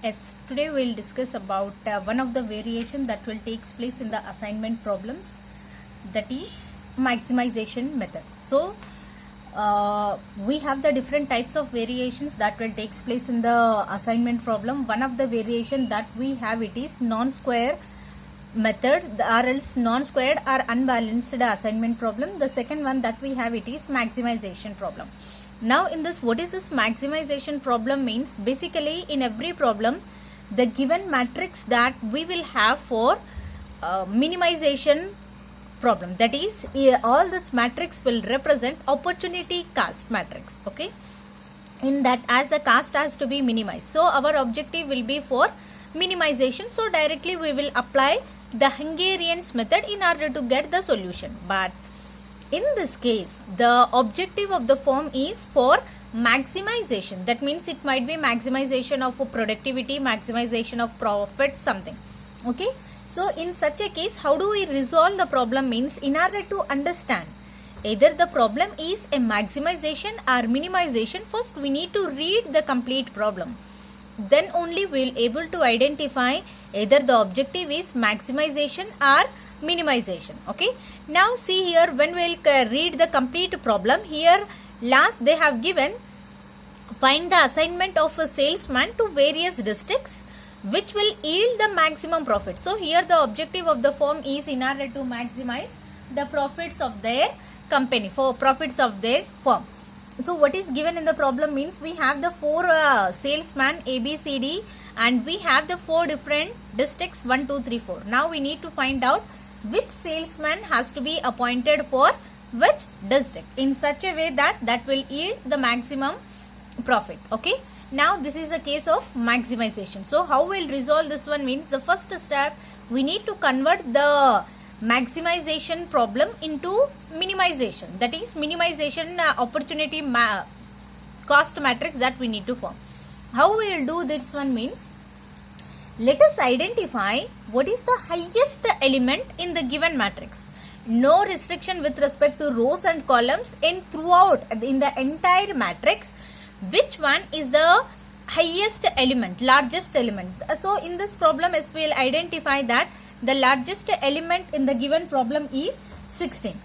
Yes, today we'll discuss about one of the variation that will takes place in the assignment problems, that is maximization method. So we have the different types of variations that will takes place in the assignment problem. One of the variation that we have, it is non-square method or else non-squared or unbalanced assignment problem. The second one that we have, it is maximization problem. Now in this, what is this maximization problem means? Basically in every problem, the given matrix that we will have for minimization problem, that is all this matrix will represent opportunity cost matrix. Okay, in that, as the cost has to be minimized, so our objective will be for minimization. So directly we will apply the Hungarian's method in order to get the solution. But in this case, the objective of the form is for maximization. That means it might be maximization of productivity, maximization of profit, something. Okay, so in such a case, how do we resolve the problem means, in order to understand either the problem is a maximization or minimization, first we need to read the complete problem. Then only we will able to identify either the objective is maximization or minimization. Okay, now see here, when we will read the complete problem, here last they have given find the assignment of a salesman to various districts which will yield the maximum profit. So here the objective of the firm is in order to maximize the profits of their company, for profits of their firm. So what is given in the problem means, we have the four salesman A, B, C, D, and we have the four different districts 1, 2, 3, 4. Now we need to find out which salesman has to be appointed for which district in such a way that that will yield the maximum profit. Okay, now this is a case of maximization. So how we'll resolve this one means, the first step, we need to convert the maximization problem into minimization, that is minimization opportunity cost matrix that we need to form. How we will do this one means, let us identify what is the highest element in the given matrix. No restriction with respect to rows and columns, and throughout in the entire matrix, which one is the highest element, largest element. So in this problem, as we will identify that the largest element in the given problem is 16.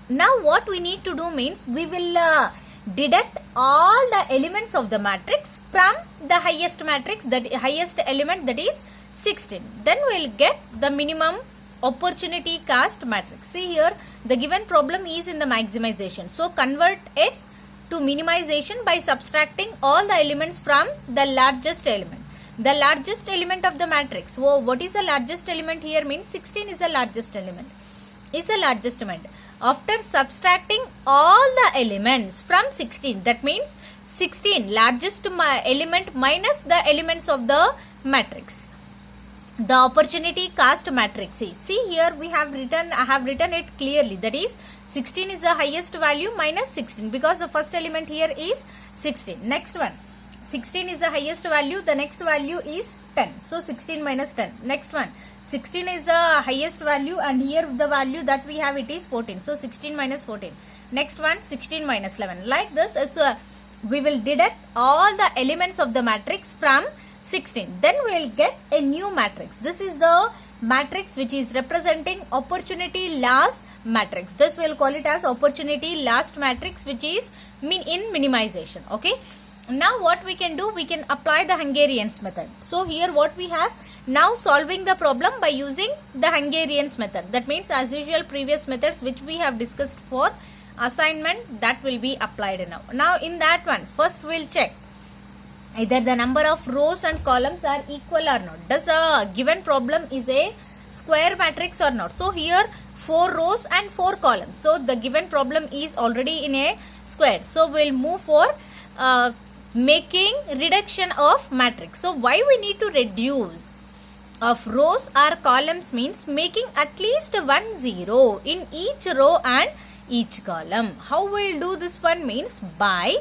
Now what we need to do means, we will deduct all the elements of the matrix from the highest matrix, that highest element, that is 16. Then we will get the minimum opportunity cost matrix. See here, the given problem is in the maximization. So convert it to minimization by subtracting all the elements from the largest element. The largest element of the matrix. So what is the largest element here means, 16 is the largest element. Is the largest element. After subtracting all the elements from 16, that means 16 largest element minus the elements of the matrix, the opportunity cost matrix is. See here, we have written, I have written it clearly, that is 16 is the highest value minus 16, because the first element here is 16. Next one, 16 is the highest value, the next value is 10. So 16 minus 10. Next one, 16 is the highest value, and here the value that we have, it is 14. So 16 minus 14. Next one, 16 minus 11. Like this, so we will deduct all the elements of the matrix from 16. Then we will get a new matrix. This is the matrix which is representing opportunity loss matrix. This we will call it as opportunity loss matrix, which is in minimization. Okay. Now what we can do, we can apply the Hungarian's method. So here what we have, now solving the problem by using the Hungarian's method. That means as usual, previous methods which we have discussed for assignment, that will be applied now. Now in that one, first we will check either the number of rows and columns are equal or not. Does a given problem is a square matrix or not? So here 4 rows and 4 columns. So the given problem is already in a square. So we will move for making reduction of matrix. So why we need to reduce of rows or columns means, making at least 1 0 in each row and each column. How we will do this one means, by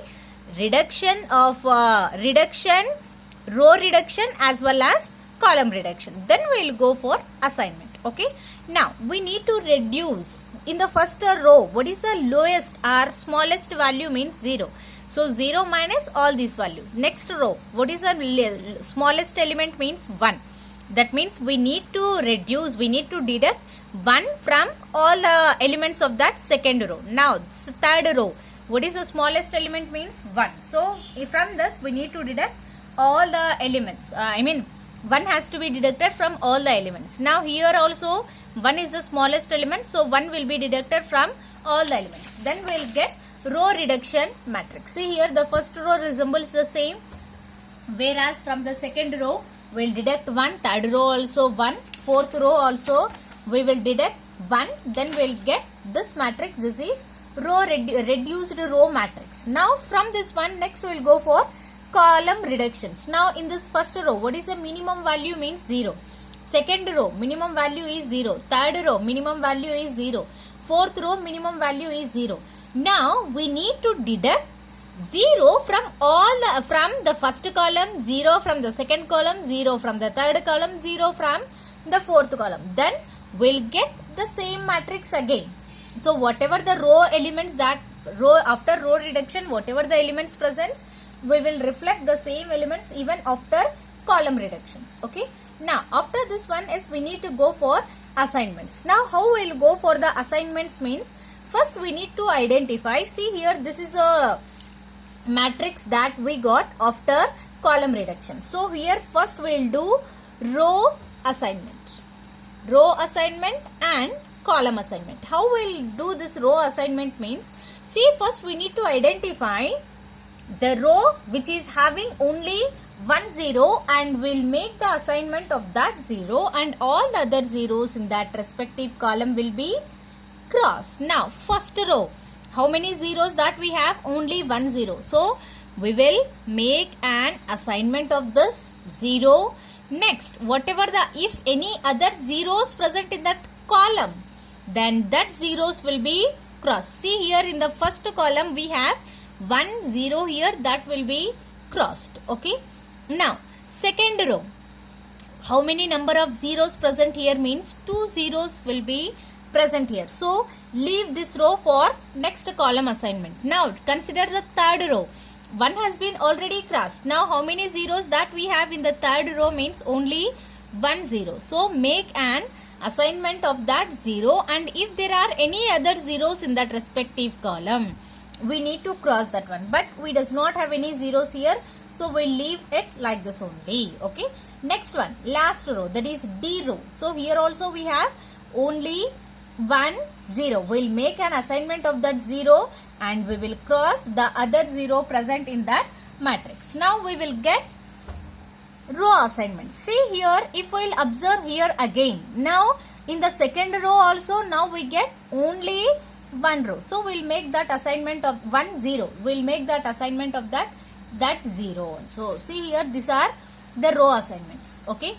reduction of row reduction as well as column reduction. Then we will go for assignment. Okay, now we need to reduce in the first row. What is the lowest or smallest value means 0. So 0 minus all these values. Next row, what is the smallest element means 1. That means we need to deduct 1 from all the elements of that second row. Now third row, what is the smallest element means 1. So from this we need to deduct all the elements. 1 has to be deducted from all the elements. Now here also 1 is the smallest element, so 1 will be deducted from all the elements. Then we will get row reduction matrix. See here, the first row resembles the same, whereas from the second row we will deduct 1, third row also 1, fourth row also we will deduct 1, then we will get this matrix. This is row reduced row matrix. Now from this one, next we will go for column reductions. Now in this first row, what is the minimum value means 0. Second row, minimum value is 0. Third row, minimum value is 0. Fourth row, minimum value is 0. Now we need to deduct 0 from the first column, 0 from the second column, 0 from the third column, 0 from the fourth column. Then we'll get the same matrix again. So whatever the row elements after row reduction, whatever the elements presents, we will reflect the same elements even after column reductions. Okay. Now after this one is we need to go for assignments. Now how we will go for the assignments means, first we need to identify. See here, this is a matrix that we got after column reduction. So here first we will do row assignment and column assignment. How we will do this row assignment means, see first we need to identify the row which is having only 1 0 and we'll make the assignment of that 0, and all the other zeros in that respective column will be crossed. Now first row, how many zeros that we have? Only 1 0. So we will make an assignment of this 0. Next, whatever if any other zeros present in that column, then that zeros will be crossed. See here in the first column we have 1 0 here, that will be crossed. Okay. Now second row, how many number of zeros present here means 2 zeros will be present here. So leave this row for next column assignment. Now consider the third row. 1 has been already crossed. Now how many zeros that we have in the third row means only 1 0. So make an assignment of that 0, and if there are any other zeros in that respective column, we need to cross that one. But we does not have any zeros here, so we'll leave it like this only. Okay. Next one, last row, that is D row. So here also we have only 1 0. We'll make an assignment of that 0 and we will cross the other 0 present in that matrix. Now we will get row assignment. See here, if we'll observe here again, now in the second row also now we get only 1 row. So we'll make that assignment of 1 0. We'll make that assignment of that 0. So see here, these are the row assignments. Okay.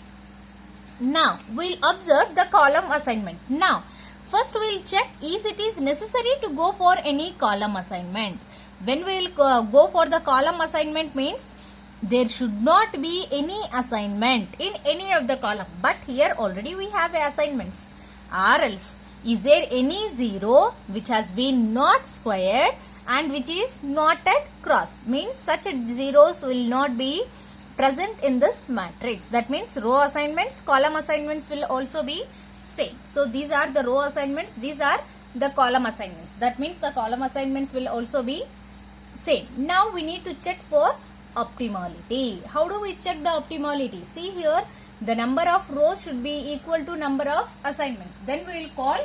Now we'll observe the column assignment. Now first we'll check is it is necessary to go for any column assignment. When we'll go for the column assignment means there should not be any assignment in any of the column. But here already we have assignments. Or else, is there any 0 which has been not squared and which is not at cross? Means such zeros will not be present in this matrix. That means row assignments, column assignments will also be same. So these are the row assignments, these are the column assignments. That means the column assignments will also be same. Now we need to check for optimality. How do we check the optimality? See here, the number of rows should be equal to number of assignments. Then we will call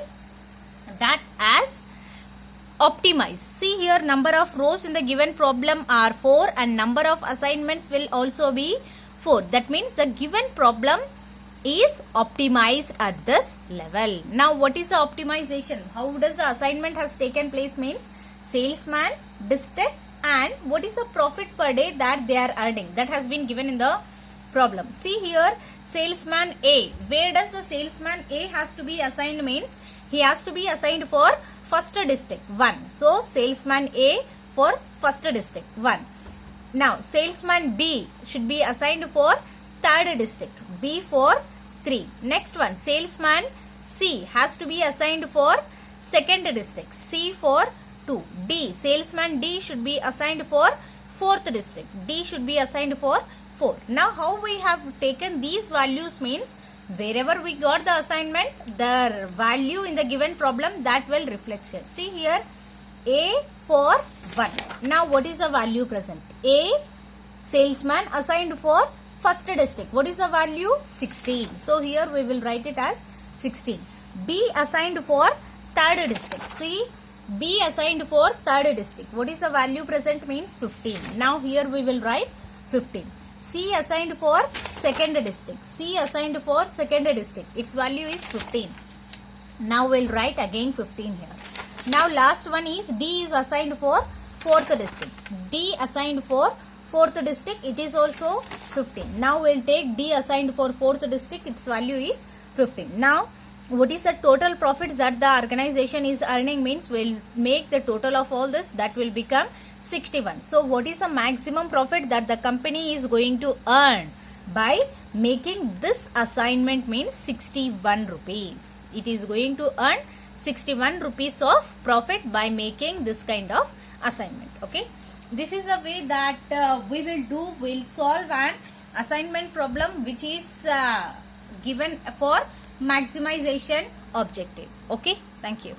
that as optimize. See here, number of rows in the given problem are 4 and number of assignments will also be 4. That means the given problem is optimized at this level. Now what is the optimization? How does the assignment has taken place means salesman, district, and what is the profit per day that they are earning, that has been given in the problem. See here, salesman A, where does the salesman A has to be assigned means he has to be assigned for first district 1. So salesman A for first district 1. Now salesman B should be assigned for third district, B for 3. Next one, salesman C has to be assigned for second district, C for 2. D, salesman D should be assigned for 4th district. D should be assigned for 4. Now how we have taken these values means wherever we got the assignment, the value in the given problem that will reflect here. See here, A for 1. Now what is the value present? A, salesman assigned for 1st district. What is the value? 16. So here we will write it as 16. B assigned for 3rd district. See, B assigned for 3rd district. What is the value present means? 15. Now here we will write 15. C assigned for 2nd district. C assigned for 2nd district. Its value is 15. Now we'll write again 15 here. Now last one is D is assigned for 4th district. D assigned for 4th district. It is also 15. Now we'll take D assigned for 4th district. Its value is 15. Now what is the total profits that the organization is earning means we'll make the total of all this, that will become 61. So what is the maximum profit that the company is going to earn by making this assignment means 61 rupees. It is going to earn 61 rupees of profit by making this kind of assignment. Okay. This is the way that we'll solve an assignment problem which is given for maximization objective. Okay. Thank you.